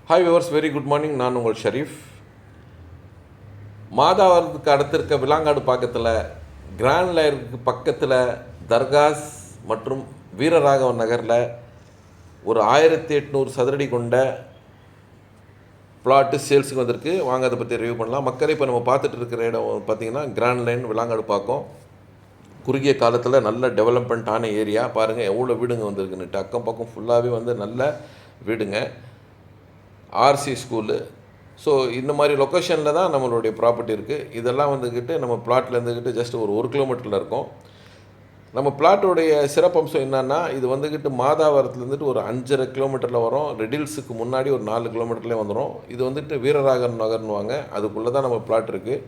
Hi viewers, very good morning. நான் உங்கள் ஷரீஃப். மாதாவரத்துக்கு அடுத்து இருக்க விலாங்காடு பக்கத்தில் கிராண்ட் லேருக்கு பக்கத்தில் தர்காஸ் மற்றும் வீரராகவ நகரில் ஒரு 1800 சதுரடி கொண்ட பிளாட்டு சேல்ஸுக்கு வந்திருக்கு. வாங்க அதை பற்றி ரிவ்யூ பண்ணலாம். மக்கள் இப்போ நம்ம பார்த்துட்டு இருக்கிற இடம் பார்த்திங்கன்னா கிராண்ட் லைன் விலாங்காடு பார்க்கும். குறுகிய காலத்தில் நல்ல டெவலப்மெண்ட்டான ஏரியா. பாருங்கள் எவ்வளோ வீடுங்க வந்திருக்குன்னுட்டு. அக்கம் பக்கம் ஃபுல்லாகவே வந்து நல்ல வீடுங்க. RC school. ஸோ இந்த மாதிரி லொக்கேஷனில் தான் நம்மளுடைய ப்ராப்பர்ட்டி இருக்குது. இதெல்லாம் வந்துக்கிட்டு நம்ம பிளாட்டில் இருந்துக்கிட்டு ஜஸ்ட் ஒரு கிலோமீட்டரில் இருக்கும். நம்ம பிளாட்டோடைய சிறப்பம்சம் என்னன்னா, இது வந்துக்கிட்டு மாதாவரத்துலேருந்துட்டு ஒரு 5.5 கிலோமீட்டரில் வரும். ரெடில்ஸுக்கு முன்னாடி ஒரு 4 கிலோமீட்டர்லேயே வந்துடும். இது வந்துட்டு வீரராகவன் நகர்னுவாங்க. அதுக்குள்ளே தான் நம்ம பிளாட் இருக்குது.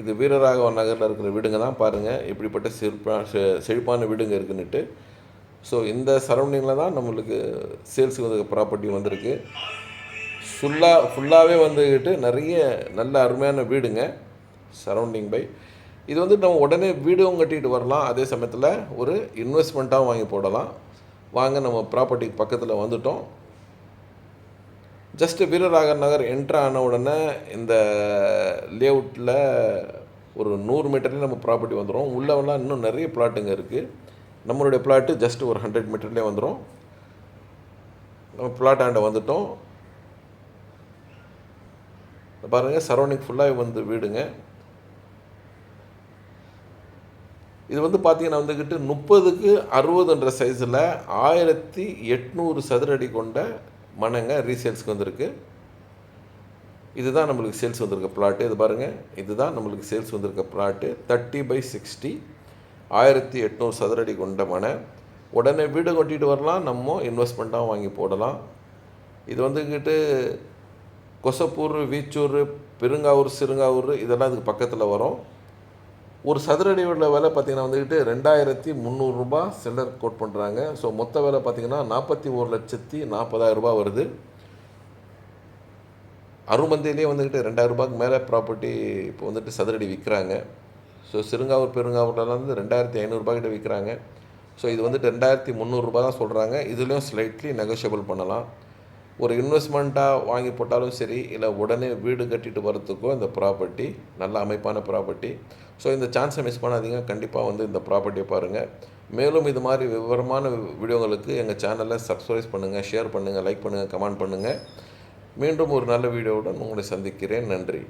இது வீரராகவன் நகரில் இருக்கிற வீடுங்க தான். பாருங்கள் எப்படிப்பட்ட செழிப்பான வீடுங்க இருக்குன்னுட்டு. ஸோ இந்த சரௌண்டிங்கில் தான் நம்மளுக்கு சேல்ஸுக்கு வந்து ப்ராப்பர்ட்டி வந்திருக்கு. ஃபுல்லாகவே வந்துக்கிட்டு நிறைய நல்ல அருமையான வீடுங்க சரௌண்டிங் பை. இது வந்து நம்ம உடனே வீடும் கட்டிகிட்டு வரலாம். அதே சமயத்தில் ஒரு இன்வெஸ்ட்மெண்ட்டாகவும் வாங்கி போடலாம். வாங்க நம்ம ப்ராப்பர்ட்டிக்கு பக்கத்தில் வந்துட்டோம். ஜஸ்ட்டு வீரராகவன் நகர் என்ட்ரு ஆன உடனே இந்த லேஅவுட்டில் ஒரு 100 மீட்டர்லேயே நம்ம ப்ராப்பர்ட்டி வந்துடும். உள்ளவெல்லாம் இன்னும் நிறைய பிளாட்டுங்க இருக்குது. நம்மளுடைய பிளாட்டு ஜஸ்ட்டு ஒரு 100 மீட்டர்லேயே வந்துடும். நம்ம பிளாட் ஆண்ட வந்துட்டோம். பாருங்கள் சரௌண்டிங் ஃபுல்லாக வந்து வீடுங்க. இது வந்து பார்த்திங்கன்னா வந்துக்கிட்டு 30க்கு 60ன்ற சைஸில் 1800 சதுரடி கொண்ட மனைங்க ரீசேல்ஸ்க்கு வந்திருக்கு. இதுதான் நம்மளுக்கு சேல்ஸ் வந்திருக்க பிளாட்டு. இது பாருங்கள், இதுதான் நம்மளுக்கு சேல்ஸ் வந்திருக்க பிளாட்டு. 30/60 1800 சதுரடி கொண்ட மனை. உடனே வீடு கட்டிட்டு வரலாம். நம்ம இன்வெஸ்ட்மெண்ட்டாகவும் வாங்கி போடலாம். இது வந்துக்கிட்டு கொசப்பூர், வீச்சூர், பெருங்காவூர், சிறுங்காவூர் இதெல்லாம் இதுக்கு பக்கத்தில் வரும். ஒரு சதுரடியோட விலை பார்த்திங்கன்னா வந்துக்கிட்டு 2300 ரூபா செல்லர் கோட் பண்ணுறாங்க. ஸோ மொத்த விலை பார்த்திங்கன்னா 41,40,000 ரூபா வருது. அருமந்தையிலே வந்துக்கிட்டு 2000 ரூபாய்க்கு மேலே ப்ராப்பர்ட்டி இப்போ வந்துட்டு சதுரடி விற்கிறாங்க. ஸோ சிறுங்காவூர், பெருங்காவூர்லாம் வந்து 2500 ரூபாய்கிட்ட விற்கிறாங்க. ஸோ இது வந்துட்டு 2300 ரூபா தான் சொல்கிறாங்க. இதுலேயும் ஸ்லைட்லி நெகோஷியபிள் பண்ணலாம். ஒரு இன்வெஸ்ட்மெண்ட்டாக வாங்கி போட்டாலும் சரி, இல்லை உடனே வீடு கட்டிட்டு வரத்துக்கோ இந்த ப்ராப்பர்ட்டி நல்ல அமைப்பான ப்ராப்பர்ட்டி. ஸோ இந்த சான்ஸை மிஸ் பண்ணாதீங்க. கண்டிப்பாக வந்து இந்த ப்ராப்பர்ட்டியை பாருங்கள். மேலும் இது மாதிரி விவரமான வீடியோங்களுக்கு எங்கள் சேனலை சப்ஸ்கிரைப் பண்ணுங்கள், ஷேர் பண்ணுங்கள், லைக் பண்ணுங்கள், கமெண்ட் பண்ணுங்கள். மீண்டும் ஒரு நல்ல வீடியோவுடன் உங்களை சந்திக்கிறேன். நன்றி.